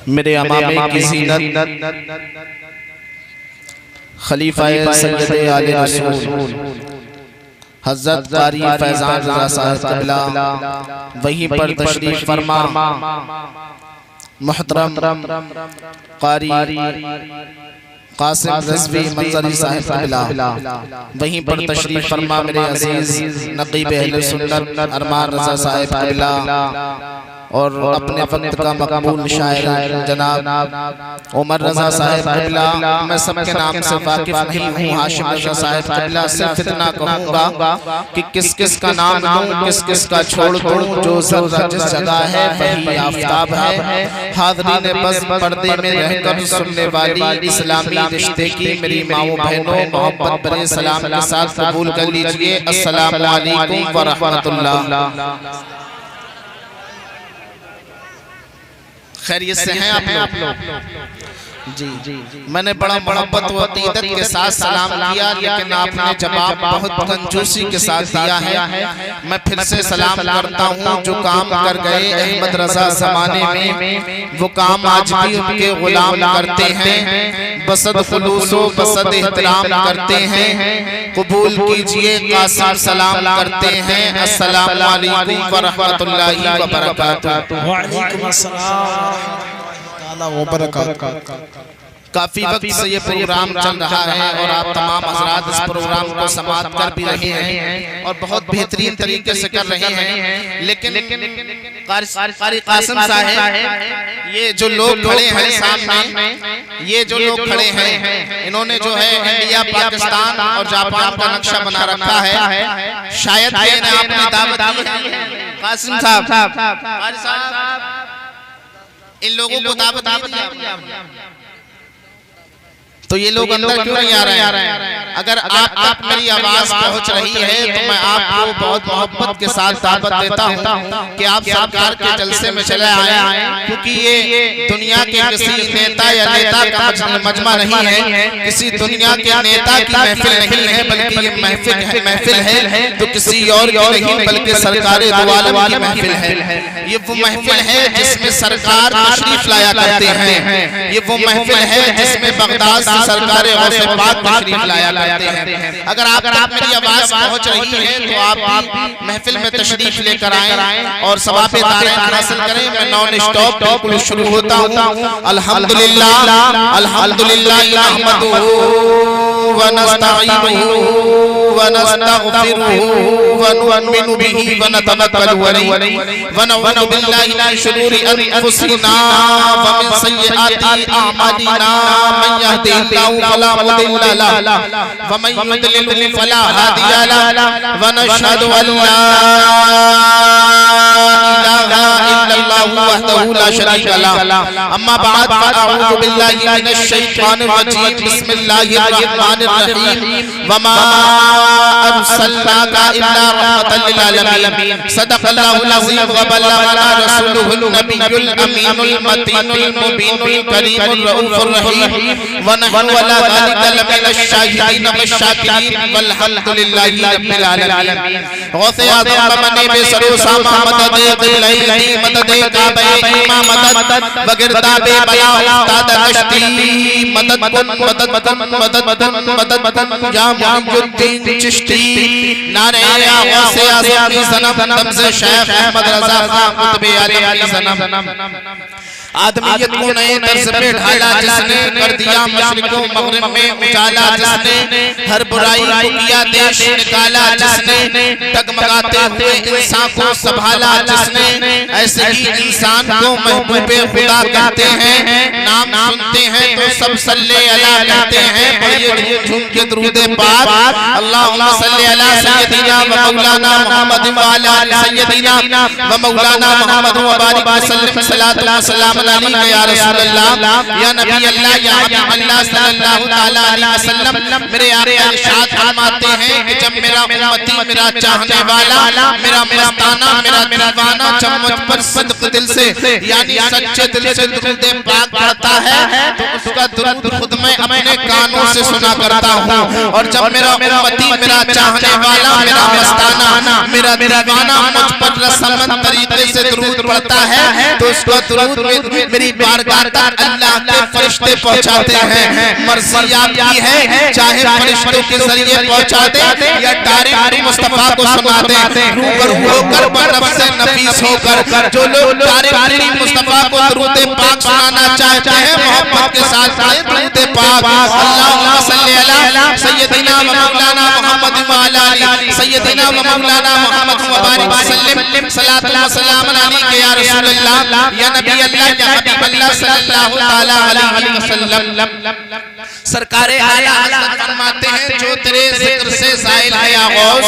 मेरे अमामे की ज़ीनत खलीफा सैयद आले रसूल हज़रत कारी फैज़ान रज़ा साहब क़िबला वहीं पर तशरीफ़ फरमा। मुहतरम कारी कासिम रज़वी मंज़री साहब क़िबला वहीं पर तशरीफ़ फरमा। मेरे अज़ीज़ नक़ीब अहले सुन्नत अरमान रज़ा साहब क़िबला और अपने वक्त का मकबूल शायर जनाब उमर रज़ा साहब क़िबला। मैं सबके नाम से वाकिफ़ नहीं हूँ। हाशिम रज़ा साहब क़िबला सिर्फ इतना कहूँगा कि किस किस का नाम लूँ किस किस का छोड़ दूँ। जो ज़र्रा जिस जगह है वही आफ़ताब है। हाज़रीन बस पर्दे में रहकर सुनने वाली इस्लामी रिश्ते की मेरी माओ बहनों मोहब्बत भरे सलाम के साथ कबूल कर लीजिए। अस्सलामु अलैकुम व रहमतुल्लाह। खैरियत से हैं आप लोग? जी मैंने बड़ा मोहब्बत व अक़ीदत के साथ सलाम किया, लेकिन आपने जवाब बहुत कंजूसी के साथ दिया है। मैं फिर से सलाम करता हूँ। जो काम कर गए अहमद रज़ा ज़माने में वो काम आज भी उनके गुलाम करते हैं। बसद खुलूसो बसद एहतराम करते हैं। कबूल कीजिए कासिम सलाम करते हैं। अस्सलामु अलैकुम व रहमतुल्लाहि व बरकातुहू। व अलैकुम अस्सलाम व बरकातुहू। काफी वक्त से ये प्रोग्राम चल रहा है और आप तमाम हज़रात इस प्रोग्राम को समाप्त कर भी रहे हैं और बहुत बेहतरीन तरीके से कर रहे हैं। लेकिन कारी कासिम साहब ये जो लोग खड़े हैं सामने, ये जो लोग खड़े हैं इन्होंने जो है इंडिया पाकिस्तान और जापान का नक्शा बना रखा है। शायद आपने दावत दी है कासिम साहब, इन लोगों को दावत दी तो ये लोग अंदर क्यों नहीं आ रहे हैं? अगर आप तक मेरी आवाज पहुंच रही है तो मैं आपको बहुत मोहब्बत के साथ दावत देता हूं कि आप सरकार के जलसे में चले आए, क्योंकि ये दुनिया के किसी नेता या नेता का मजमा नहीं है, किसी दुनिया के नेता की महफिल नहीं है, बल्कि ये महफिल है तो किसी और की नहीं बल्कि सरकार दो आलम की महफिल है। ये वो महफिल है जिसमें सरकार तशरीफ लाया करते हैं। ये वो महफिल है जिसमें बगदाद सरकार गौसे पाक तशरीफ लाया करते हैं। अगर आप मेरी आवाज पहुंच रही है तो आप महफिल में तशरीफ लेकर आएं और सवाब दारें हासिल करें। मैं नॉन स्टॉप बिल्कुल शुरू होता हूं। अल्हम्दुलिल्लाह अल्हम्दुलिल्लाह नहमदुहु व नस्तईनुहु व नस्तगफिरुहु व नु'मिनु बिही व नतवक्कलु अलैहि व नऊज़ु बिल्लाहि मिन शुरूरि अनफुसिना व मिन सय्यिआति अअमालिना। मन यहदिहिल्लाहु फला मुदिल्ल लहु व मन युद्लिलहु फला हादिय लहु व नशहदु अल्ला इलाहा इल्लल्लाहु वहदहु ला शरीका लहु। अम्मा बाद फअऊज़ु बिल्लाहि मिनश शैतानिर रजीम। बिस्मिल्लाहिर रहमानिर रहीम। वमा अरसलनाका इल्ला रहमतल लिल आलमीन। सदक़ल्लाहुल अज़ीम व बल्लगना रसूलुहुन नबियुल अमीनुल मतीनुल मुबीनुल करीमुर रऊफुर रहीम। व नहनु अला ज़ालिका लमिनश शाहिदीन वश्शाकिरीन वल्हम्दुलिल्लाहि रब्बिल आलमीन। गौसे आज़म मने बेसरो सामा मदद क़िबलैनी मदद काबे इमाम मदद वगिरदा बे बला उस्ताद कश्ती मदद कुन मदद मदद मदद या मुहिद्दीन चिश्ती। नारे या गौसे आज़म की सनम तब से शेख अहमद रज़ा खान कुतुब आलम की सनम। आदमियत को नए तर्ज पे ढाला जिसने, कर दिया मशरिक़ों मग़रिब में उजाला जिसने, हर बुराई को किया देश निकाला जिसने, डगमगाते हुए इंसान को संभाला जिसने। ऐसे ही इंसान को महबूबे खुदा कहते हैं। नाम सुनते हैं तो सब सल्ले अला कहते हैं। पढ़िए झूम के दुरूद पाक। अल्लाहुम्मा सल्ली अला सय्यदिना व मौलाना मुहम्मद व अला सय्यदिना व मौलाना मुहम्मद व बारिक व सल्लिम सलातु व सलाम या रसूल अल्लाह या नबी अल्लाह या हबीब अल्लाह सल्लल्लाहु तआला अलैहि वसल्लम। मेरे आका इरशाद फरमाते हैं कि जब मेरा उम्मती, मेरा चाहने वाला, मेरा मस्ताना, मेरा दीवाना जब मुझ पर सदक़ दिल से यानी सच्चे दिल से दुरूद पाक पढ़ता है तो उसका दुरूद खुद मैं अपने कानों से सुना करता हूँ। और जब मेरा उम्मती, मेरा चाहने वाला, मेरा मस्ताना, मेरा दीवाना मुझ पर रसमन तरीके से दुरूद पढ़ता है तो उसका दुरूद मेरी बारगाह तक अल्लाह के फरिश्ते पहुंचाते हैं। मर्जी आपकी है, चाहे फरिश्तों के जरिए पहुंचा दे या डायरेक्ट मुस्तफा को सुना दे। रूबरू होकर बरफ से नफीस होकर जो लोग डायरेक्ट मुस्तफा को दुरूद पाक सुनाना चाहते हैं, मोहब्बत के साथ पढ़े दुरूद पाक। अल्लाहुम्मा सल्ली अला सय्यदिना व मौलाना मुहम्मद व अला आलि सय्यदिना व मौलाना मुहम्मद व बारिक वसल्लम सलातु व सलाम अलैका या रसूल अल्लाह या नबी अल्लाह या हबीब अल्लाह सल्लल्लाहु तआला अलैहि वसल्लम। सरकारे आला हज़रत फरमाते हैं जो तेरे जिक्र से ज़ाइल है या गौस,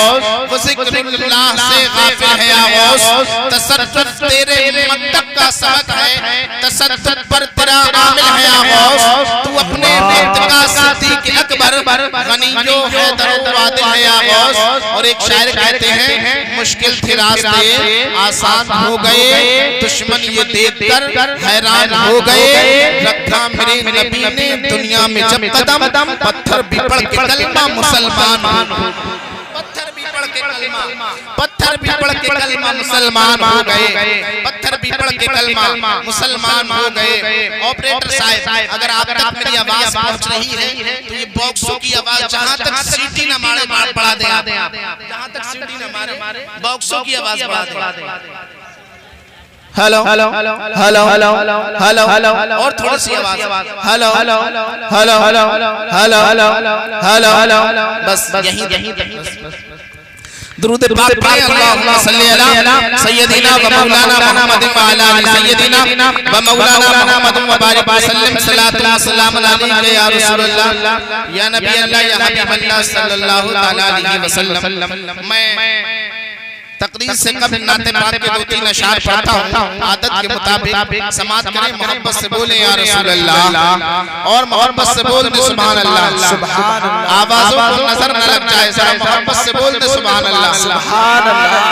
वो ज़िक्रुल्लाह से गाफिल है या गौस। तसद्दुक़ तेरे मद्दक़ का सबक है, तसद्दुक़ पर तेरा आमिल है या गौस। तू अपने वक्त का सिद्दीक़ अकबर गनीयो है दरवाद है या गौस। और एक शायर कहते हैं मुश्किल थे रास्ते आसान हो गए, दुश्मन ये देखकर हैरान हो गए। रखा मेरे नबी ने दुनिया में जब कदम, पत्थर भी पढ़ के कलमा मुसलमान हो। पत्थर भी पढ़ के कलमा, पत्थर भी पढ़ के कलमा मुसलमान हो गए। पत्थर भी पढ़ के कलमा मुसलमान हो गए। ऑपरेटर साहब, अगर आप तक मेरी आवाज पहुंच रही है तो ये बॉक्सों की आवाज जहां तक सीटी न मारे बढ़ा दे, जहां तक सीटी न मारे बॉक्सों की आवाज बढ़ा दे। Hello hello hello hello hello hello और थोड़ी सी आवाज। Hello hello hello hello hello hello hello hello बस यही दुरूद पाक पढ़े। अल्लाहुम्मा सल्ली अला सय्यदिना व मौलाना मुहम्मद व अला आलि सय्यदिना व मौलाना मुहम्मद व बारिक वसल्लम सलातु व सलाम अलैका या रसूल अल्लाह या नबी अल्लाह या हबीब अल्लाह सल्लल्लाहु तआला अलैहि वसल्लम। मैं तकरीर से कभी नाते पाक के 2-3 अशआर पढ़ता हूँ। आदत के मुताबिक समात करें, मोहब्बत से बोले या रसूल अल्लाह और मोहब्बत से बोल दे सुभान अल्लाह। आवाजों को नजर न लग जाए, जरा मोहब्बत से बोल दे सुभान अल्लाह सुभान अल्लाह।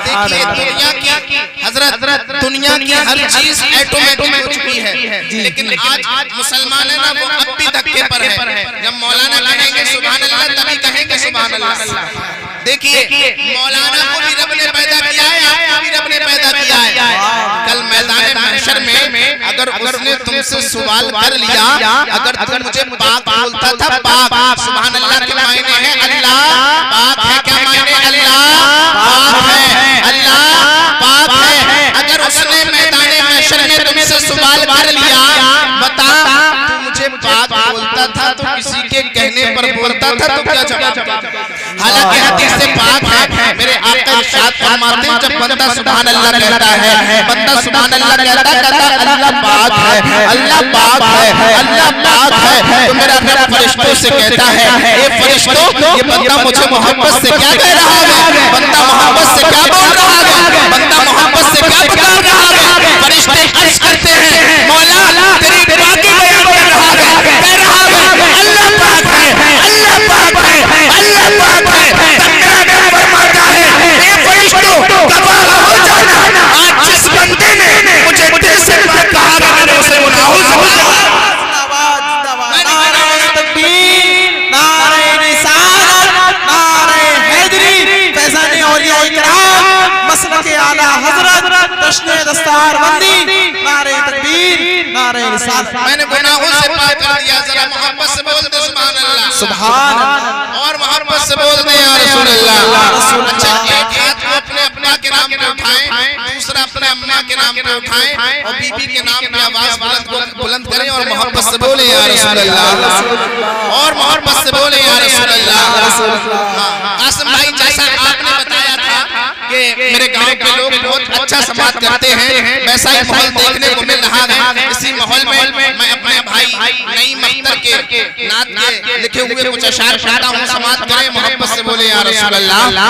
देखिए दुनिया की हजरत, दुनिया की हर चीज ऑटोमेटिक हो चुकी है, लेकिन आज मुसलमान है ना, वो अब भी धक्के पर है। जब मौलाना कहेंगे सुभान अल्लाह तभी कहेंगे सुभान अल्लाह। देखिए मौलाना को भी रब ने पैदा किया है, आपको भी रब ने पैदा किया है। कल मैदान महशर में अगर उसने तुमसे सवाल कर लिया, अगर तुम मुझे पाक बोलता था, पाक सुभान अल्लाह के मायने है अल्लाह पाक है, क्या मायने अल्लाह पाक है, अल्लाह पाक है। अगर उसने मैदान महशर में तुमसे सवाल कर लिया, बता तू मुझे पाक बोलता था तो किसी के कहने पर बोलता था तो क्या जवाब? हालांकि हदीस से पाक है, मेरे आका इरशाद फरमाते हैं जब बंदा सुभान अल्लाह कहता है, बंदा सुभान अल्लाह कहता है अल्लाह पाक है, अल्लाह पाक है, अल्लाह पाक है, तो मेरा रब फरिश्तों से कहता है ए फरिश्तों, ये बंदा मुझे मोहब्बत से क्या कह रहा है, बंदा मोहब्बत से क्या बोल रहा है, बंदा मोहब्बत से क्या बता रहा है। फरिश्ते अर्ज करते हैं मौला तेरी पाकी बयान कर रहा है, कह रहा है अल्लाह पाक है, अल्लाह पाक है, अल्लाह पाक है। फरमाता है ए फरिश्तों गवाह हो जाना, आज जिस बंदे ने मुझे दिल से पाक कहा मैंने उसे नाउज़ बिल्लाह। नारे तकबीर, नारे रिसालत, नारे हैदरी, फैज़ाने औलिया इकराम, मसलके आला हजरत, जश्न दस्तार बंदी, नारे तकबीर, नारे रिसालत। मैंने गुनाहों से पाक कर दिया, जरा मोहब्बत से बोल दे सुभान अल्लाह सुभान अल्लाह और मोहब्बत से बोल दे या रसूल अल्लाह। अच्छा एक हाथ को अपने अब्बा के नाम पे उठाएं, दूसरा अपने अम्मा के नाम पे उठाएं और बीबी के नाम पे आवाज बुलंद करें और मोहब्बत से बोले या रसूल अल्लाह और मोहब्बत से बोले या रसूल अल्लाह। कासिम भाई जैसा आपने बताया था कि मेरे गांव के लोग बहुत अच्छा समाज करते हैं, वैसा ही माहौल देखने को मिल रहा है। इसी माहौल में मैं अपने भाई नईम अख्तर के नात के लिखे हुए कुछ अशआर पढ़ता हूँ, समाज करें, मोहब्बत से बोले या रसूल अल्लाह।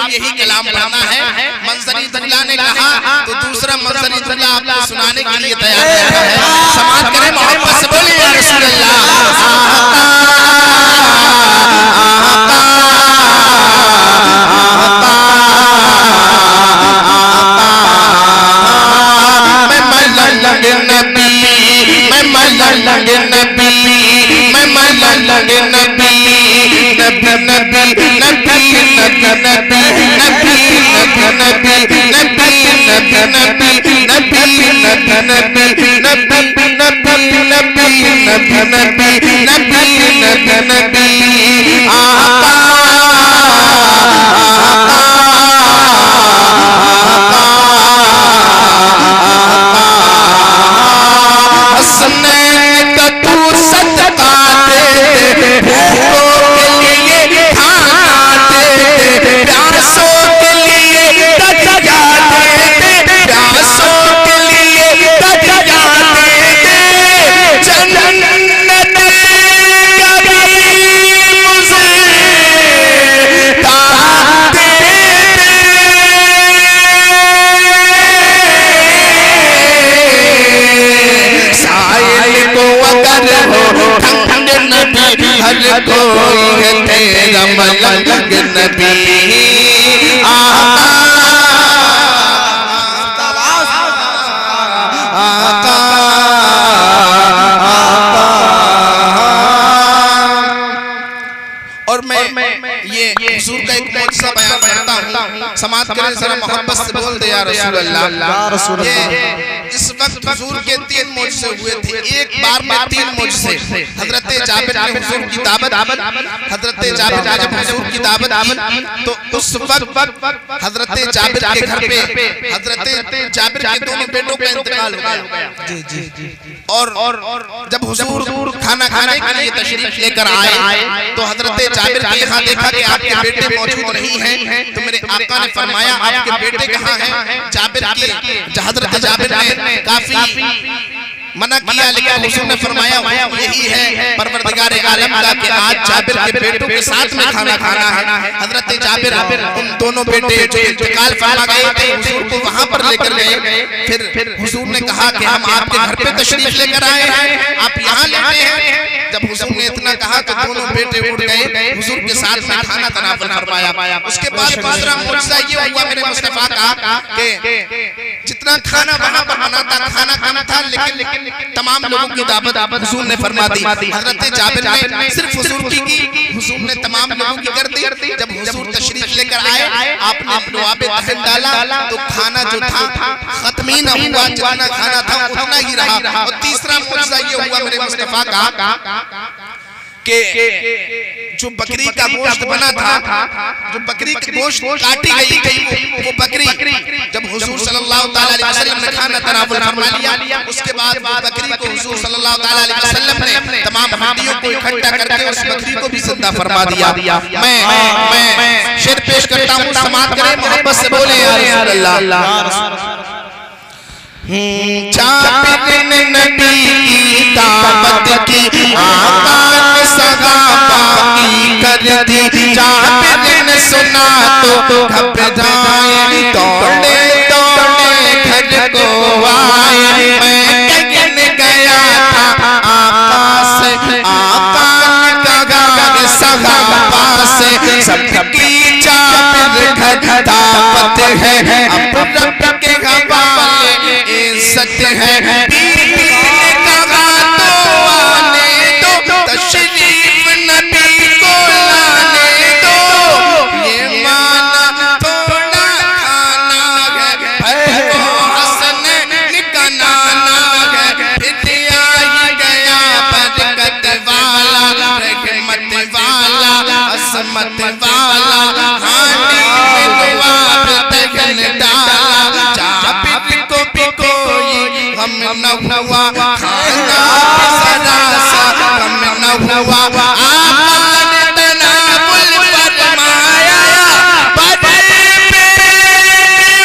यही कलाम पढ़ना है। मंजरी दुल्ला ने कहा तो दूसरा मंजरी दुल्ला आपको सुनाने के लिए तैयार है। लगे नबी नबी नबी नबी नबी नबी नबी नबी नबी नबी नबी नबी नबी नबी नबी नबी नबी नबी हर कोई है तेरा मलंग नबी और मैं ये हुजूर का एक मौजज़ा बयान करता हूँ। समाज करें जरा मोहब्बत से बोल दे या रसूल अल्लाह। ये इस वक्त हुजूर के 3 मौजज़े हुए थे, एक बार में 3 मौजज़े। हजरत जाबिर ने हुजूर की दावत, हजरत जाबिर ने जब हुजूर की दावत दी तो उस वक्त हजरत जाबिर के घर पे हजरत जाबिर के दोनों बेटों का इंतकाल हो गया। और जब हुजूर खाना खाने के लिए तशरीफ लेकर आए तो हजरत जाबिर के यहाँ देखा कि आपके बेटे मौजूद नहीं हैं, तो मेरे आका ने फरमाया आपके बेटे कहाँ हैं? जाबिर की हजरत जाबिर ने काफी मना किया, लेकिन हुजूर ने फरमाया यही है परवरदिगार आलम का कि आज जाबिर के बेटों के साथ में खाना खाना है। हजरत जाबिर उन दोनों बेटे जो इंतकाल फरमा गए थे हुजूर को वहां पर लेकर गए। फिर हुजूर ने कहा कि हम आपके घर पे तशरीफ लेकर आए हैं, आप यहाँ लेते हैं। जब हुजूर ने इतना कहा तो दोनों बेटे उठ गए, हुजूर के साथ में खाना तनावुल फरमाया। उसके बाद दूसरा मौजज़ा ये हुआ मेरे मुस्तफा का कि जितना खाना वहां पर बना था खाना खाना था, लेकिन तमाम लोगों की दावत हुजूर ने फरमा दी। हजरत जाबिर ने सिर्फ हुजूर की, हुजूर ने तमाम लोगों की कर दी। जब हुजूर तशरीफ लेकर आए आपने दुआबे दहन डाला तो खाना जो था खत्म ही न हुआ, जितना खाना था उतना ही रहा। और तीसरा मौजज़ा ये हुआ मेरे मुस्तफा का कि जो बकरी का गोश्त बना था, जो बकरी का गोश्त काटी गई थी, वो बकरी जब हुजूर सल्लल्लाहु अलैहि वसल्लम ने खाना तनावुल फरमा लिया, उसके बाद बकरी को हुजूर सल्लल्लाहु अलैहि वसल्लम ने तमाम हड्डियों को इकट्ठा करके उस बकरी को भी जिंदा फरमा दिया। मैं शेर पेश करता हूँ, समाअत करें, मोहब्बत से बोले या रसूल अल्लाह। जाबिर ने नबी की दावत की आका ने सहाबा की कर दी। जाबिर ने सुना तो घबराए, दौड़े दौड़े घर को आए। मैं कहने गया था आका से, आका ने कहा सहाबा से सबकी जाबिर घर दावत है, अब रब के हवाले इज्जत है। बीबी ने कहा तो आने दो, तशरीफ नबी को लाने दो। ये माना थोड़ा खाना है, वो हसन का नाना है। फिर आई गया बरकत वाला, रहमत वाला, असमत वाला, हानी में दुआब तगन डाला। जाबिर को भी कोई गम न हुआ, खाना जरा सा गम न हुआ। आपने तनावुल फरमाया, बड़े पे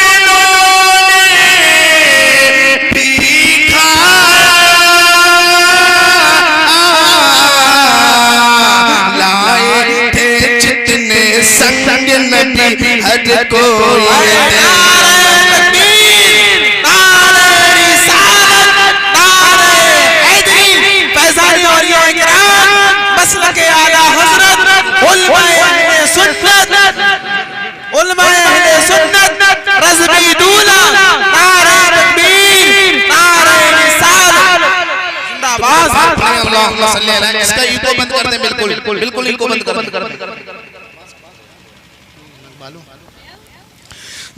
उन्होंने भी खाया। लाए थे जितने संग नबी हर कोई अल्लाहुम्मा सल्ली अला, इसका इको बंद कर दे, बिल्कुल बिल्कुल इको बंद कर दे।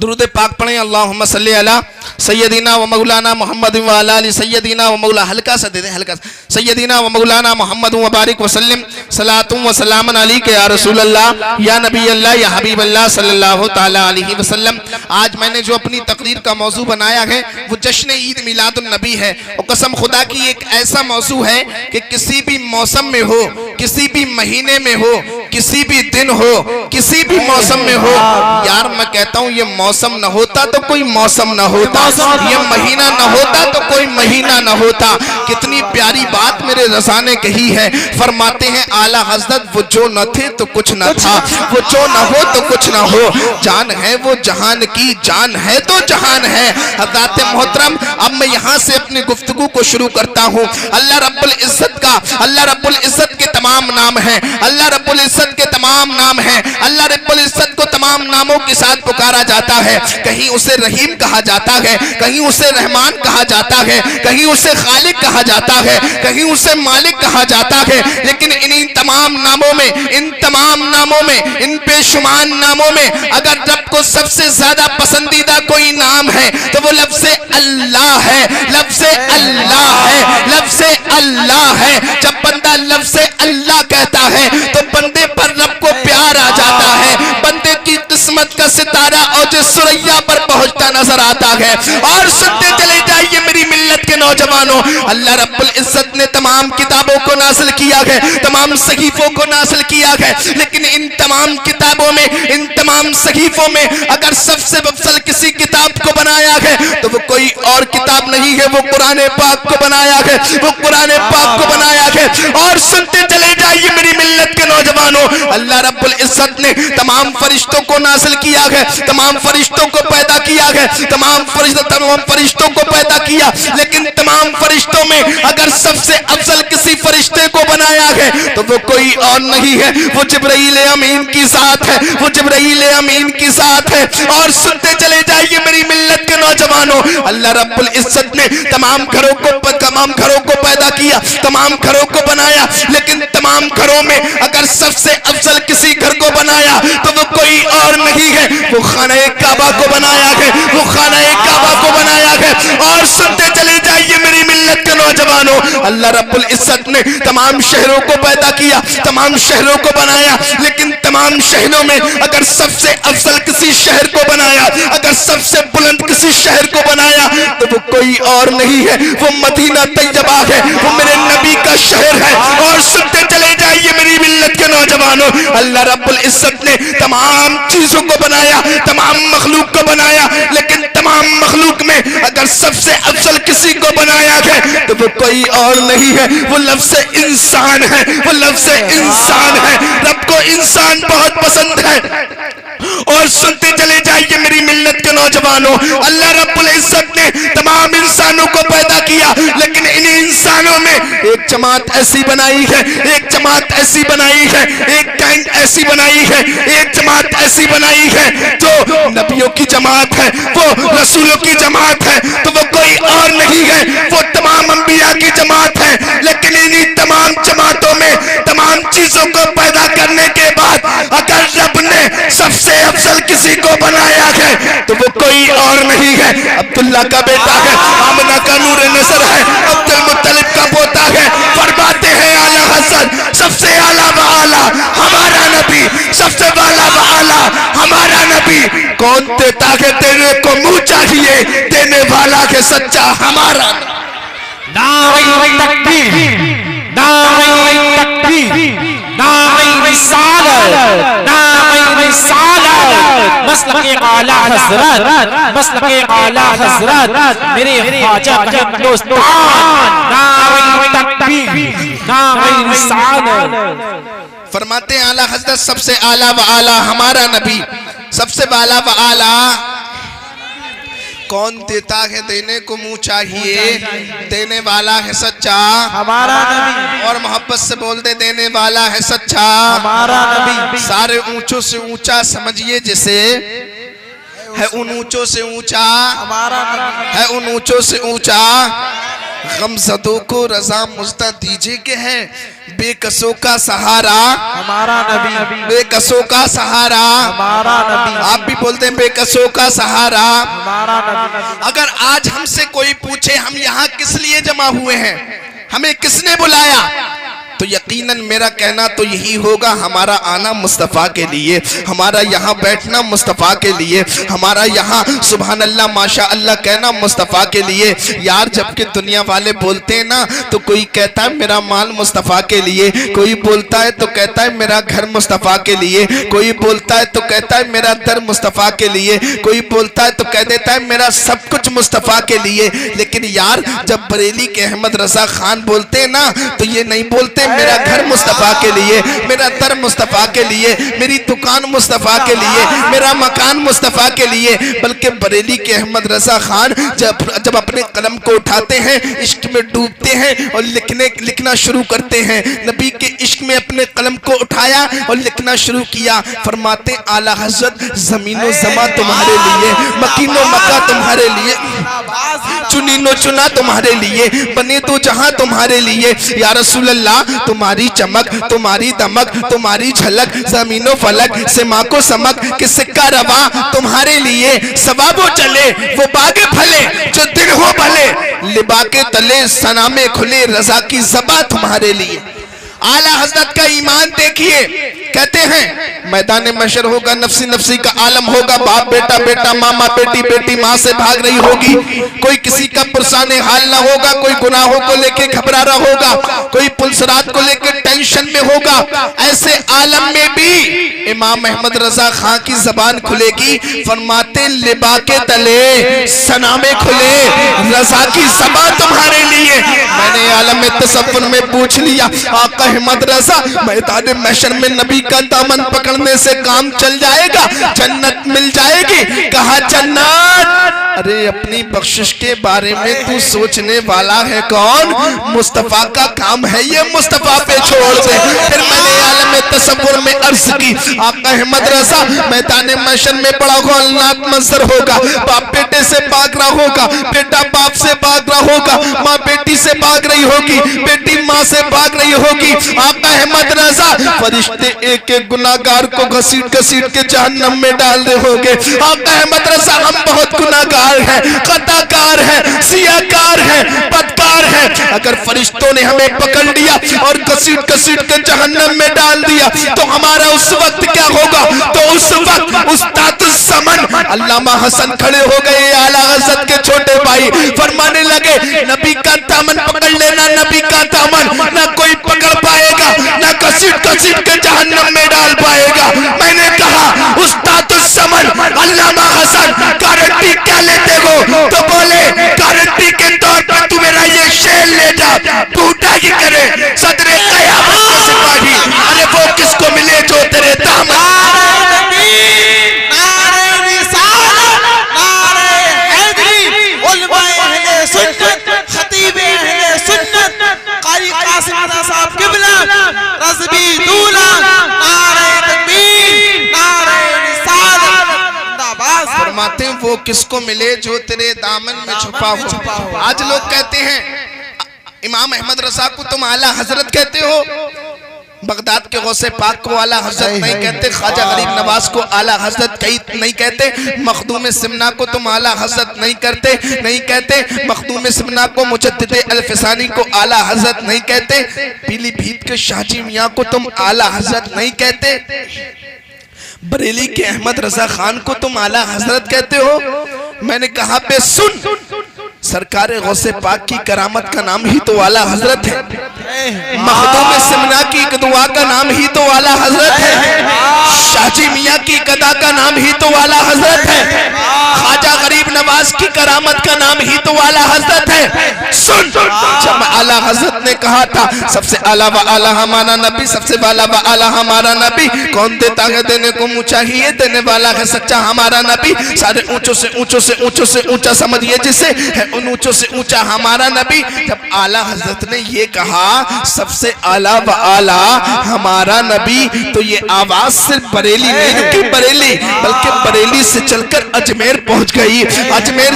दुरूद पाक पढ़ें, अल्लाहुम्मा सल्ली अला सय्यदीना व मौलाना मोहम्मद व अला अली सय्यदीना व मौला, हल्का सा दे दें, हल्का सा, सय्यदीना व मौलाना मोहम्मद व बारिक व सल्लिम सलातुम व सलामन अलैका या रसूल अल्लाह या नबी अल्लाह या हबीब अल्लाह सल्लल्लाहु ताला अलैहि वसल्लम। आज मैंने जो अपनी तकरीर का मौजू बनाया है वो जश्न ईद मिलादुन नबी है, और कसम खुदा की एक ऐसा मौजू है कि किसी भी मौसम में हो, किसी भी महीने में हो, किसी भी दिन हो, किसी भी मौसम में हो, यार मैं कहता हूँ ये मौसम न होता तो कोई मौसम न होता, ये महीना न होता तो कोई महीना न होता। कितनी प्यारी बात मेरे रज़ा ने कही है, फरमाते हैं आला हज़रत वो जो न थे तो कुछ न था, वो जो न हो तो कुछ न हो, जान है वो जहान की, जान है तो जहान है। हज़रत मोहतरम, अब मैं यहाँ से अपनी गुफ्तगू को शुरू करता हूँ। अल्लाह रब्बुल इज़्ज़त का, अल्लाह रब्बुल इज़्ज़त के तमाम नाम हैं, अल्लाह रब्बुल इज़्ज़त के तमाम नाम हैं, अल्लाह रब्बुल इज़्ज़त को तमाम नामों के साथ पुकारा जाता है। कहीं उसे रहीम कहा जाता है, कहीं उसे रहमान कहा जाता है, कहीं उसे खालिक कहा जाता है, कहीं उसे मालिक कहा जाता है, लेकिन इन तमाम नामों में, इन तमाम नामों में, इन बेशुमार नामों में अगर रब को सबसे ज्यादा पसंदीदा कोई नाम है तो वो लफ्ज़ अल्लाह है, लफ्ज़ अल्लाह है, लफ्ज़ अल्लाह है। जब बंदा लफ्ज़ अल्लाह कहता है तो बंदे पर रब को प्यार आ जाता है, बंदे की किस्मत का सितारा और जो सुरैया पर पहुंचता नजर आता है। और सुनते चले जाइए मेरी मिल्लत के नौजवानों, अल्लाह रब्बुल इज़्ज़त ने तमाम किताबों को नाज़िल किया है, तमाम सहीफों को नाज़िल किया है, लेकिन इन तमाम किताबों में, इन तमाम सहीफों में अगर सबसे अफजल किसी किताब को बनाया है तो वो कोई और किताब नहीं है, वो कुरान पाक को बनाया है, वो कुरान पाक को बनाया है। और सुनते चले जाइए मेरी मिल्लत के नौजवानों, अल्लाह रब्बुल इज़्ज़त ने तमाम फरिश्तों को नाज़िल किया है, तमाम फरिश्तों को पैदा किया है, तमाम फरिश्तों को पैदा किया, लेकिन तमाम फरिश्तों में अगर सबसे अफजल किसी फरिश्ते को बनाया है तो वो कोई और नहीं है, वो जिब्राईल अमीन की ज़ात है, वो जिब्राईल अमीन की ज़ात है। और सुनते चले जाइए मेरी मिल्लत के नौजवानों, अल्लाह रब्बुल इज़्ज़त ने तमाम घरों को पैदा किया, तमाम घरों को बनाया, लेकिन तमाम घरों में अगर सबसे अफजल किसी घर को बनाया तो वो कोई और नहीं है, वो खाना काबा को बनाया है, वो खाना काबा को बनाया है। और सुनते चले जाइए मेरी मिल्लत के नौजवानों, अल्लाह रब्बुल इज़्ज़त ने तमाम शहरों को पैदा किया, तमाम शहरों को बनाया, लेकिन तमाम शहरों में अगर सबसे अफजल किसी शहर को बनाया, अगर सबसे बुलंद किसी शहर को बनाया तो वो कोई और नहीं है, वो मदीना तैयबा है, वो मेरे नबी का शहर है। और सुनते चले जाइए मेरी मिल्लत के नौजवानों, अल्लाह रब्बुल इज़्ज़त ने तमाम चीजों को बनाया, तमाम मखलूक को बनाया, लेकिन तमाम मखलूक में अगर सबसे अफजल किसी को बनाया है तो वो कोई और नहीं है, वो लफ्ज़ इंसान है, वो लफ्ज़ इंसान है। रब को इंसान बहुत पसंद है। और सुनते चले जाइए मेरी मिल्लत के नौजवानों, अल्लाह रब्बुल इज़्ज़त ने तमाम इंसानों को पैदा किया, लेकिन इन इंसानों में एक जमात ऐसी बनाई है, एक जमात ऐसी बनाई है, एक गैंग ऐसी बनाई है, एक जमात ऐसी बनाई है जो नबियों की जमात है, वो रसूलों की जमात है, तो वो कोई और नहीं है, वो तमाम अंबिया की जमात है। लेकिन इन्हीं तमाम जमातों में तमाम चीजों को पैदा करने के बाद अगर रब ने सबसे अफजल किसी को बनाया है तो वो कोई और नहीं है, अब्दुल्ला का बेटा है, आमना का नूर नजर है, अब्दुल मुत्तलिब का पोता है। फरमाते हैं आला हसन सबसे आला व आला हमारा नबी, सबसे वाला व आला हमारा नबी। कौन देता है तेरे को मुंह चाहिए, देने वाला है सच्चा हमारा। नारे तकबीर, नारे तकबीर, नारे रिसालत, नारे रिसालत, मसलक आला हज़रत, मसलक आला हज़रत, मेरे ख्वाजा हिंदुस्तान। नारे तकबीर, नारे रिसालत। फरमाते हैं आला हज़रत सबसे आला व आला हमारा नबी, सबसे वाला व आला। कौन देता है देने को मुंह चाहिए, देने वाला है सच्चा हमारा नबी। और मोहब्बत से बोल दे देने वाला है सच्चा हमारा नबी। सारे ऊंचों से ऊंचा समझिए जिसे है, उन ऊंचों से ऊंचा हमारा नबी है, उन ऊंचों से ऊंचा गमज़दों को रज़ा मुझदा दीजिए के है बेकसों का सहारा हमारा नबी, बेकसों का सहारा हमारा नबी, आप भी बोलते हैं बेकसों का सहारा। हमारा नबी। अगर आज हमसे कोई पूछे हम यहाँ किस लिए जमा हुए हैं, हमें किसने बुलाया, तो यकीनन मेरा कहना तो यही होगा, हमारा आना मुस्तफ़ा के लिए, हमारा यहाँ बैठना मुस्तफ़ा के लिए, हमारा यहाँ सुभान अल्लाह माशा अल्लाह कहना मुस्तफ़ा के लिए। यार जबकि दुनिया वाले बोलते हैं ना, तो कोई कहता है मेरा माल मुस्तफ़ा के लिए, कोई बोलता है तो कहता है मेरा घर मुस्तफ़ा के लिए, कोई बोलता है तो कहता है मेरा दर मुस्तफ़ा के लिए, कोई बोलता है तो कह देता है मेरा सब कुछ मुस्तफ़ा के लिए। लेकिन यार जब बरेली के अहमद रजा खान बोलते हैं ना, तो ये नहीं बोलते मेरा घर मुस्तफ़ा के लिए, मेरा दर मुस्तफ़ा के लिए, मेरी दुकान मुस्तफ़ा के लिए, मेरा मकान मुस्तफ़ा के लिए, बल्कि बरेली के अहमद रजा खान जब अपने कलम को उठाते हैं, इश्क में डूबते हैं और लिखना शुरू करते हैं। नबी के इश्क में अपने कलम को उठाया और लिखना शुरू किया। फरमाते आला हज़रत ज़मीनो ज़मा तुम्हारे लिए, मकीनो मक्का तुम्हारे लिए, चुनीनो चुना तुम्हारे लिए, बने तो जहां तुम्हारे लिए। या रसूल अल्लाह तुम्हारी चमक, तुम्हारी दमक, तुम्हारी झलक, जमीनो फलक से माँ को समक कि सिक्का रवा तुम्हारे लिए। सवाबो चले वो बागे फले जो दिन हो भले, लिबा के तले सनामे खुले रजा की ज़बा तुम्हारे लिए। आला हज़रत का ईमान देखिए, कहते हैं मैदान मशर होगा, नफ्सी नफ्सी का आलम होगा, बाप बेटा बेटा, मामा बेटी बेटी माँ से भाग रही होगी, कोई किसी का पुरसाने हाल ना होगा, कोई गुनाहों को लेके घबरा रहा होगा, कोई पुलसरात को लेके टेंशन में होगा। ऐसे आलम में भी इमाम अहमद रजा खां की जबान खुलेगी, फरमाते लिबा के तले सनामे खुले रजा की ज़बा तुम्हारे लिए। मैंने आलम में तसव्वुर में पूछ लिया, आका अहमद रजा मैदान महशर में नबी का दामन पकड़ने से काम चल जाएगा, जन्नत मिल जाएगी? कहा जन्नत। अरे अपनी बख्शिश के बारे में तू सोचने वाला है कौन? मुस्तफ़ा का काम है ये, मुस्तफ़ा पे छोड़ दे। फिर मैंने आलम तसव्वुर में अर्ज की, आका अहमद रजा मैदान महशर में बड़ा खौफनाक मंजर होगा, बाप बेटे से भाग रहा होगा, बेटा बाप से भाग रहा होगा, माँ बेटी से भाग रही होगी, बेटी माँ से भाग रही होगी। आका अहमद रजा फरिश्ते एक एक गुनाहगार को घसीट घसीट के जहन्नम में डाल रहे होंगे। आका अहमद रजा हम बहुत गुनाहगार हैं, खताकार हैं, सियाकार हैं, बदकार हैं। अगर फरिश्तों ने हमें पकड़ लिया और घसीट घसीट के जहन्नम में डाल दिया तो हमारा उस वक्त क्या होगा? तो उस वक्त उस्ताद समन अल्लामा हसन खड़े हो गए, आला हज़रत के छोटे भाई, फरमाने लगे नबी का दामन पकड़ लेना, नबी का दामन ना कोई पकड़ पाएगा, ना घसीट घसीट के जहन्नम में डाल पाएगा। मैंने कहा उस्ताद समन अल्लामा हसन गारंटी क्या लेते हो? तो बोले गारंटी के तौर पर तू मेरा ये शेर ले जा, तू उठाई करे सदरे क़यामत के सिपाही। अरे वो किसको मिले जो तेरे दामन फरमाते वो किसको मिले जो तेरे दामन में छुपा हो। आज लोग कहते हैं इमाम अहमद रजा को तुम आला हजरत कहते हो, बगदाद के गौसे पाक को आला हजरत नहीं कहते, ख्वाजा गरीब नवाज को आला हजरत नहीं कहते, मखदूम सिमना को तुम आला हजरत नहीं कहते, मखदूम सिमना को मुजद्दिद अल-फिसानी को आला हजरत नहीं कहते, पीलीभीत के शाहजी मियाँ को तुम आला हजरत नहीं कहते, बरेली के अहमद रजा खान को तुम आला हजरत कहते हो। मैंने कहा पे सुन, सरकार गौसे पाक की करामत का नाम ही तो आला हजरत है, मखदूम सिमना की दुआ का नाम ही तो आला हजरत है, शाहजी मियाँ की कदा का नाम ही तो आला हजरत है, ख्वाजा गरीब नवाज की करामत का नाम ही तो आला हजरत है। सुन, जब आला हजरत ने कहा था सबसे आला व आला हमारा नबी, सबसे वाला व आला हमारा नबी, कौन देता है देने को मुँह चाहिए, देने वाला है सच्चा हमारा नबी, सारे ऊंचों से ऊंचों से ऊंचों से ऊंचा समझिए जिसे है उन ऊंचों से ऊंचा हमारा नबी। जब आला हजरत ने ये कहा सबसे आला व आला हमारा नबी, तो ये आवाज सिर्फ बरेली नहीं रुकी बरेली, बल्कि बरेली से चलकर अजमेर पहुंच गई, अजमेर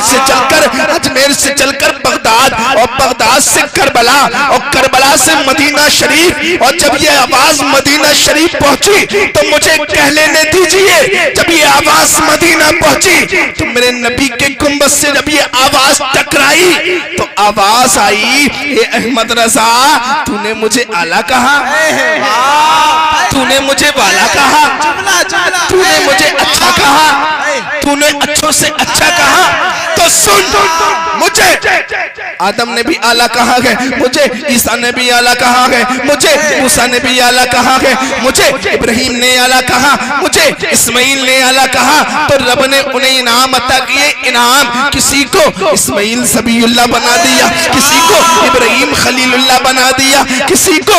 से चलकर बगदाद, और बगदाद से करबला, और करबला से मदीना शरीफ। और जब ये आवाज मदीना शरीफ पहुंची तो मुझे कह लेने दीजिए, जब ये आवाज मदीना पहुंची तो मेरे नबी के गुंबद से जब ये आवाज टकराई तो आवाज आई, ए अहमद रजा, तूने मुझे आला कहा, तूने मुझे वाला कहा, तूने मुझे अच्छा कहा, तूने अच्छों से अच्छा कहा, तो सुन, मुझे आदम ने भी आला कहा है, मुझे ईसा ने भी आला कहा है, मुझे मूसा ने भी आला कहा है, मुझे इब्राहिम ने आला कहा, मुझे इस्माइल ने आला कहा। तो रब ने उन्हें इनाम अता किए, इनाम किसी को इस्माइल सबीउल्लाह बना दिया, किसी को इब्राहिम खलीलुल्लाह बना दिया, किसी को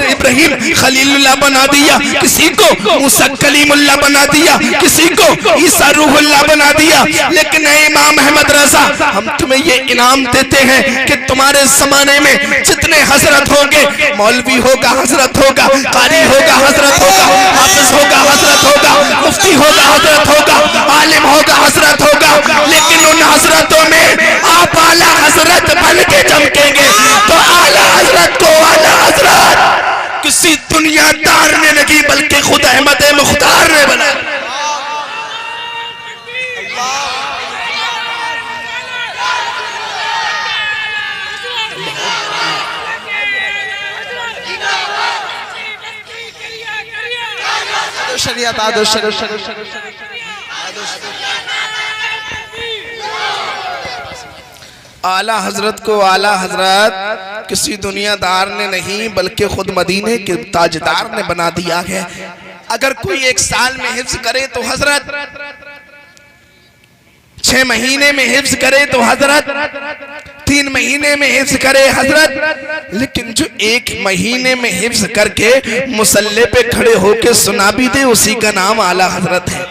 इब्राहिम खलीलुल्लाह बना दिया, किसी को मूसा कलीमुल्लाह बना दिया, किसी को ईसा रूहुल्लाह बना दिया। लेकिन इमाम अहमद रजा, हम तुम्हें ये इनाम देते हैं कि तुम्हारे जमाने में जितने हजरत होंगे, मौलवी होगा हजरत होगा, कारी होगा हजरत होगा, हाफिज होगा हजरत होगा, मुफ्ती होगा हजरत होगा, आलिम होगा हजरत होगा, लेकिन उन हजरतों में आप आला हजरत बन के चमकेंगे। तो आला हजरत को आला हजरत किसी दुनियादार ने नहीं, बल्कि खुद अहमद मुख्तार ने बनाया। आला हजरत को आला हजरत किसी दुनियादार ने नहीं, बल्कि खुद मदीने के ताजदार ने बना दिया है। अगर कोई एक साल में हिफ्ज करे तो हजरत, 6 महीने में हिफ्ज करे तो हजरत, 3 महीने में हिफ्ज करे हजरत, लेकिन जो 1 महीने में हिफ्ज करके मुसल्ले पे खड़े होके सुना भी दे, उसी का नाम आला हजरत है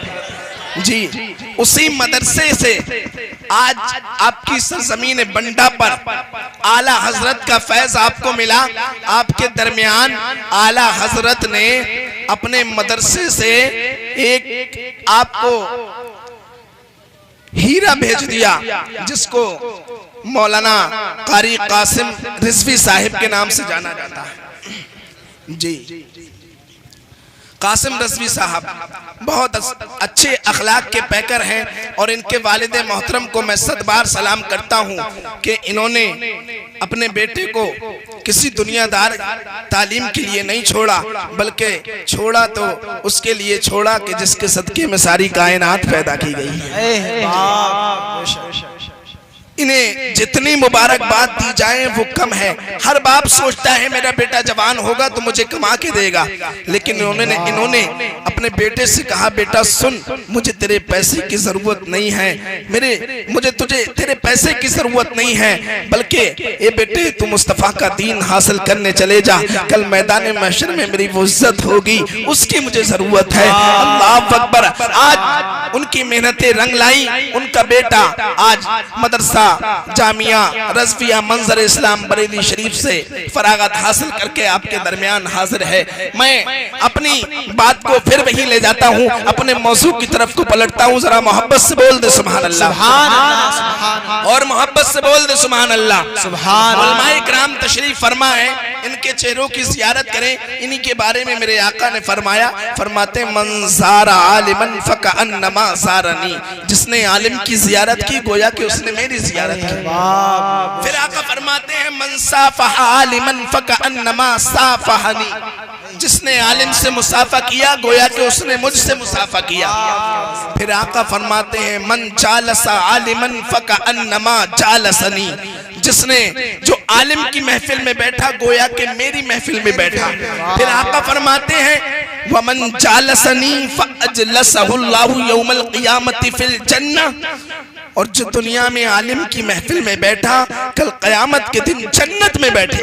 जी। उसी मदरसे से आज आपकी सरजमीन बंडा पर आला हजरत का फैज आपको मिला। आपके दरमियान आला हजरत ने अपने मदरसे से एक आपको हीरा भेज दिया, जिसको मौलाना कारी कासिम रिजवी साहिब के नाम से जाना जाता है जी। कासिम रिजवी साहब बहुत अच्छे अखलाक के पैकर हैं, और इनके वालिद मोहतरम को मैं 100 बार सलाम करता हूं कि इन्होंने अपने बेटे को किसी दुनियादार तालीम के लिए नहीं छोड़ा, बल्कि छोड़ा तो उसके लिए छोड़ा कि जिसके सदके में सारी कायनात पैदा की गई है। इन्हें जितनी मुबारकबाद दी जाए वो कम है। हर बाप सोचता है मेरा बेटा जवान होगा तो मुझे कमा के देगा, लेकिन इन्होंने अपने बेटे से कहा, बेटा सुन, मुझे तेरे पैसे की जरूरत नहीं है, मुझे तेरे पैसे की जरूरत नहीं है, बल्कि ए बेटे तू मुस्तफा का दीन हासिल करने चले जा, कल मैदान महशर में मेरी वो इज्जत होगी, उसकी मुझे जरूरत है। अल्लाह अकबर। आज उनकी मेहनतें रंग लाई, उनका बेटा आज मदरसा जामिया रज़विया मंजर इस्लाम बरेली शरीफ से फरागत हासिल करके आपके दरमियान हाजिर है। मैं अपनी बात को फिर वही ले जाता हूँ, अपने मौजू की तरफ को पलटता हूँ। जरा मोहब्बत से बोल दे सुभान अल्लाह, और मोहब्बत से बोल दे सुभान अल्लाह। उलमाए किराम तशरीफ फरमा है, इनके चेहरों की ज़ियारत करें। इन्हीं के बारे में मेरे आका ने फरमाया, फरमाते मन ज़ारा आलिमन फकअन्नमा ज़ारनी, जिसने आलिम की ज़ियारत की गोया कि उसने मेरी ज़ियारत की। फिर आका फरमाते हैं मन साफ़हा आलिमन फकअन्नमा साफ़हनी, जिसने आलिम से मुसाफा किया गोया कि उसने मुझसे मुसाफा किया। फिर आका फरमाते हैं मन जालसा आलिमन फकअन्नमा जालसनी, जिसने जो आलिम की महफिल में बैठा गोया कि मेरी महफिल में बैठा। फिर आका फरमाते हैं वमन जालसनी फअजलसहुल्लाहु यौमल क़ियामति फिल जन्नह, और जो दुनिया में आलिम की महफिल में बैठा, कल क़यामत के दिन जन्नत में बैठे।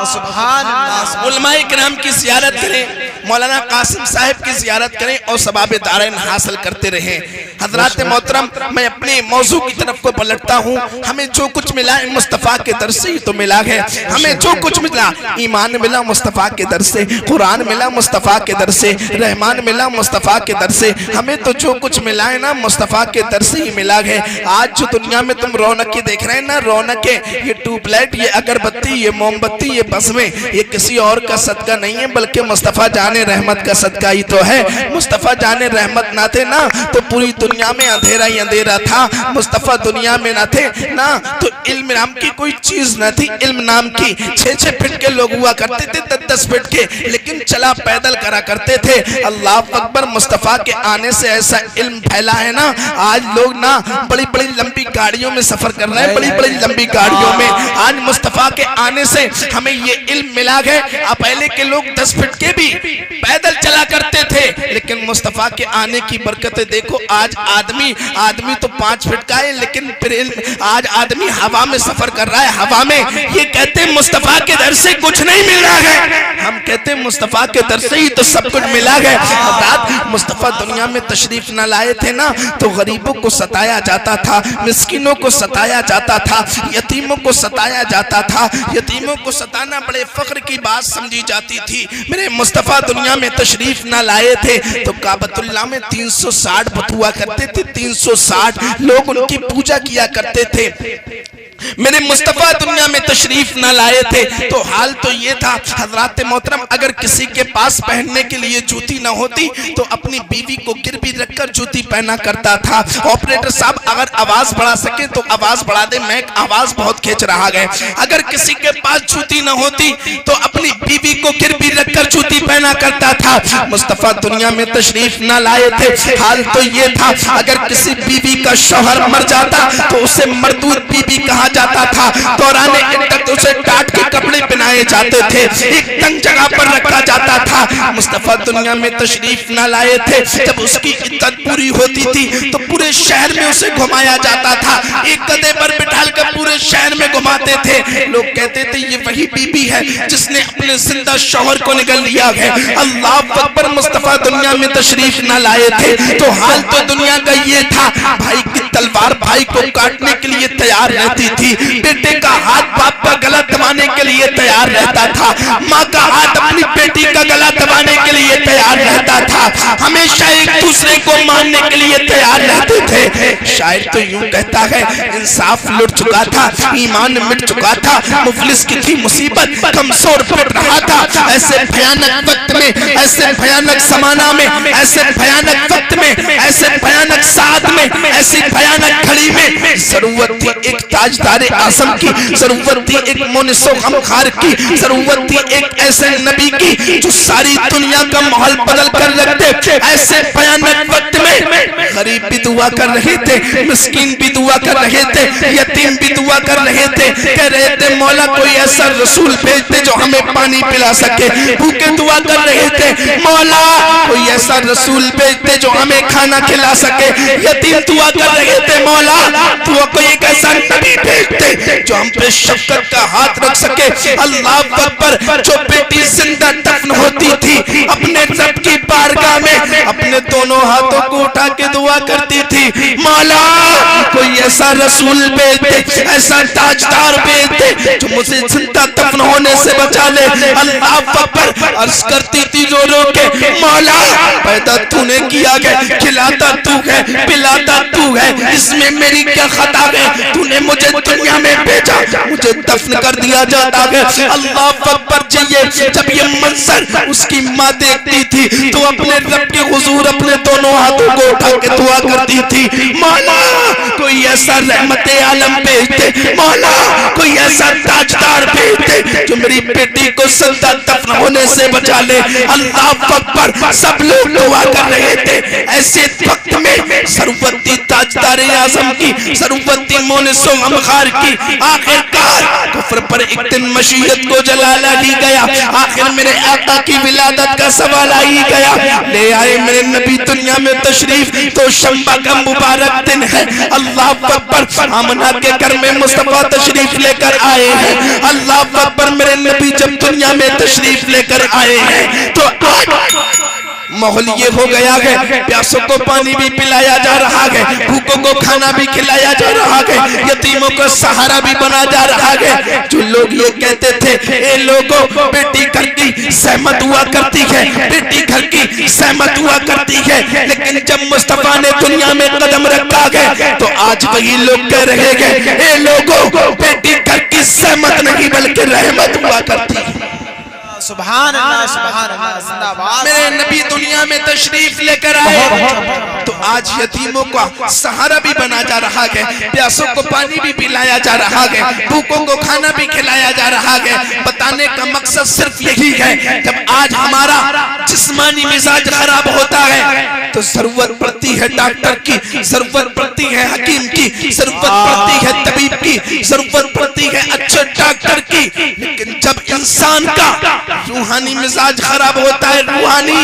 सुभान अल्लाह। उलमाए किराम की ज़ियारत करें, मौलाना कासिम साहब की ज़ियारत करें और सवाब दारैन हासिल करते रहें। हज़रात मोहतरम, मैं अपने मौजू की तरफ को पलटता हूँ। हमें जो कुछ मिला है मुस्तफ़ा के दर से ही तो मिला है। हमें जो कुछ मिला, ईमान मिला मुस्तफ़ा के दर से, कुरान मिला मुस्तफ़ा के दर से, रहमान मिला मुस्तफ़ा के दर से। हमें तो जो कुछ मिला है ना मुस्तफ़ा के दर से ही मिला है। आज जो दुनिया में तुम रौनकें देख रहे हैं ना, रौनकें, ये ट्यूबलाइट, ये अगरबत्ती, ये मोमबत्ती, ये बज़में, ये किसी और का सदका नहीं है बल्कि मुस्तफ़ा जाने रहमत का सदका ही तो है। मुस्तफ़ा जाने रहमत ना थे ना तो पूरी दुनिया में अंधेरा ही अंधेरा था। मुस्तफ़ा दुनिया में ना थे ना तो इल्म नाम की कोई चीज न थी। इल्म नाम की 6-6 फीट के लोग हुआ करते थे, 10-10 फीट के, लेकिन चला पैदल करा करते थे। अल्लाह अकबर, मुस्तफ़ा के आने से ऐसा इल्म फैला है ना, आज लोग ना बड़ी बड़ी लंबी गाड़ियों में सफर कर रहे हैं, बड़ी बड़ी लंबी गाड़ियों में। आज मुस्तफ़ा के आने से हमें ये इल्म मिला है। पहले के लोग 10 फीट के भी पैदल चला करते थे, लेकिन मुस्तफ़ा के आने की बरकतें देखो। आज आदमी तो 5 फीट का है, लेकिन फिर आज आदमी हवा में सफर कर रहा है, हवा में। ये कहते हैं मुस्तफ़ा के दर से कुछ नहीं मिल रहा है, हम कहते हैं मुस्तफ़ा के दर से ही तो सब कुछ मिला है। रात मुस्तफ़ा दुनिया में तशरीफ न लाए थे ना तो गरीबों को सताया जाता था, मिस्किनों को सताया जाता था, यतीमों को सताया जाता था। यतीमों को सताना बड़े फख्र की बात समझी जाती थी। मेरे मुस्तफ़ा दुनिया में तशरीफ न लाए थे तो काबतुल्लाह में 360 बुत हुआ करते थे, 360 लोग उनकी पूजा किया करते थे। मेरे मुस्तफ़ा दुनिया में तशरीफ न लाए थे तो हाल तो ये था हजरात मोहतरम, अगर किसी के पास पहनने के लिए जूती न होती तो अपनी बीवी को गिरवी रखकर जूती पहना करता था। ऑपरेटर साहब अगर आवाज बढ़ा सके तो आवाज बढ़ा दे, मैं आवाज बहुत खींच रहा है। अगर किसी के पास जूती न होती तो अपनी बीवी को गिरवी रखकर जूती पहना करता था। मुस्तफ़ा दुनिया में तशरीफ न लाए थे, हाल तो ये था अगर किसी बीवी का शौहर मर जाता तो उसे मरदूद बीवी कहा जाता था। दौराने इद्दत उसे काट के कपड़े पहनाए जाते थे, एक तंग जगह पर रखा जाता था। मुस्तफ़ा दुनिया में तशरीफ न लाए थे, जब उसकी इद्दत पूरी होती थी तो पूरे शहर में उसे घुमाया जाता था। एक गधे पर बिठाल कर पूरे शहर में घुमाते थे। लोग कहते थे ये वही बीबी है जिसने अपने जिंदा शौहर को निकल लिया है। अल्लाह अकबर, मुस्तफ़ा दुनिया में तशरीफ न लाए थे तो हाल तो दुनिया का ये था, भाई की तलवार भाई को काटने के लिए तैयार रहती थी, बेटे का हाथ बाप का गला दबाने के लिए तैयार रहता था, माँ का हाथ अपनी बेटी का गला दबाने के लिए तैयार रहता था, हमेशा एक दूसरे को मारने के लिए तैयार रहते थे। शायर तो यूं कहता है, इंसाफ लुट चुका था, ईमान मिट चुका था, मुफलिस की थी मुसीबत, कमजोर पड़ रहा था। ऐसे भयानक वक्त में, ऐसे भयानक जमाना में, ऐसे भयानक वक्त में, ऐसे भयानक साथ में, ऐसी भयानक घड़ी में जरूरत थी एक ताजदारे आज़म की, जरूरत थी एक मुनिसो गमखार की, जरूरत थी एक ऐसे नबी की जो सारी दुनिया का माहौल बदल कर रख दे। ऐसे भयानक वक्त में गरीब भी दुआ कर रहे थे, मिस्कीन भी दुआ कर रहे थे, यतीम भी दुआ कर रहे थे। कह रहे थे मौला कोई ऐसा रसूल भेज दे जो हमें पानी पिला सके। भूखे दुआ कर रहे थे, मौला कोई ऐसा रसूल भेज दे जो हमें खाना खिला सके। यतीम दुआ कर रहे थे, मौला तू कोई एक ऐसा नबी भेज दे जो हम पे शफकत का हाथ रख सके। अल्लाह अकबर, जो बेटी जिंदा दफन होती थी अपने रब की बारगाह में अपने दोनों हाथों को उठा के दुआ करती थी, मौला कोई ऐसा रसूल भेज दे, ऐसा ताजदार भेज दे जो मुझे जिंदा दफन होने से बचा ले। अल्लाह अकबर, अर्ज करती थी रो रो के, मौला पैदा तूने किया है, खिलाता तू है, पिलाता तू है, इसमें मेरी क्या खता है? तूने मुझे दुनिया में भेजा, मुझे दफन कर दिया जाता है। अल्लाह अकबर, जब ये मंजर उसकी माँ देखती थी तो अपने रब के हुजूर अपने दोनों हाथों को उठा के दुआ करती थी, मौला कोई ऐसा रहमत आलम भेज दे, मौला कोई ऐसा ताजदार भेज दे जो मेरी बेटी को जिंदा दफन होने से बचा ले। अल्लाह अकबर। सब लोग दुआ कर रहे थे। ऐसे वक्त में सरवती ताजदार आजम की, सरवती मोनिसो अमखार की आखिरकार कुफ्र पर एक दिन मशीयत को जलाला ली गया। आखिर मेरे आका की विलादत का सवाल आ ही गया। ले आए मेरे नबी दुनिया में तशरीफ, तो शंबा का मुबारक दिन है। अल्लाह अकबर। आमना के घर में मुस्तफा तशरीफ लेकर आए हैं। अल्लाह अकबर। मेरे नबी जब दुनिया में तशरीफ लेकर आए हैं तो माहौल ये हो गया है, प्यासों को पानी भी पिलाया जा रहा है, भूखों को खाना भी खिलाया जा रहा है, यतीमों को सहारा भी बना जा रहा है। जो लोग ये कहते थे ये लोगों बेटी घर की सहमत हुआ करती है, बेटी घर की सहमत हुआ करती है, लेकिन जब मुस्तफा ने दुनिया में कदम रखा है तो आज वही लोग कह रहे हैं ये लोगों बेटी घर की सहमत नहीं बल्कि रहमत हुआ करती है। सुभान अल्लाह, सुभान अल्लाह, जिंदाबाद। मेरे नबी दुनिया में तशरीफ लेकर आए तो आज यतीमों का सहारा भी बना जा रहा है, प्यासों को पानी भी पिलाया जा रहा है, भूखों को खाना भी खिलाया जा रहा है। बताने का मकसद सिर्फ यही है, जब आज हमारा जिस्मानी मिजाज खराब होता है तो जरूरत पड़ती है डॉक्टर की, जरूरत पड़ती है हकीम की, जरूरत पड़ती है तबीब की, जरूरत पड़ती है अच्छे डॉक्टर की। लेकिन जब इंसान का रूहानी मिजाज खराब होता है, रूहानी,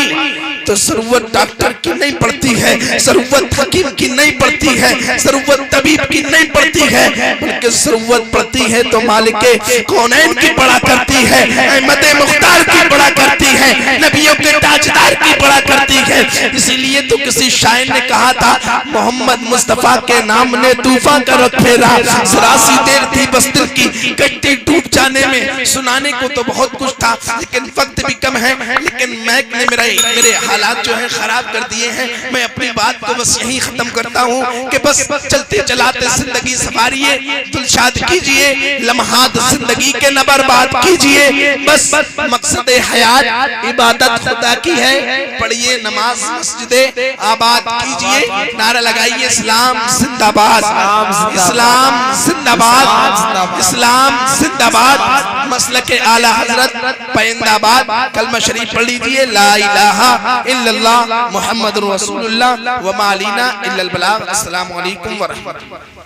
तो जरूरत डॉक्टर की नहीं पड़ती है, जरूरत हकीम की नहीं पड़ती है, जरूरत तबीब की नहीं पड़ती है, बल्कि जरूरत पड़ती है तो मालिके कौनैन की पड़ा करती है, अहमद मुख्तार की पड़ा करती है, नबियों के ताजदार की पड़ा करती है। इसीलिए तो किसी शायर ने कहा था मोहम्मद मुस्तफा के नाम ने तूफान का रख फेरा, जरा सी देर थी बस दिल की कट्टी डूब जाने में। सुनाने को तो बहुत कुछ था लेकिन वक्त भी कम है, लेकिन मैक ने मेरे हालात जो है खराब कर दिए हैं। मैं अपनी बात को बस यही खत्म करता हूँ कि बस चलते चलाते जिंदगी सवारिए, दिलशाद कीजिए, लम्हात जिंदगी के न बर्बाद कीजिए। बस मकसद हयात इबादत खुदा की है, पढ़िए नमाज मस्जिदे आबाद कीजिए, नारा लगाइए इस्लाम जिंदाबाद, इस्लाम जिंदाबाद, इस्लाम जिंदाबाद। मसलके आला हजरत पैंदाबाद। कलमा शरीफ पढ़ लीजिए, ला इलाहा इल्लल्लाह मुहम्मदुर रसूलुल्लाह व मा अलैना इल्लल बलाग। अस्सलामु अलैकुम व रहमतुल्लाह।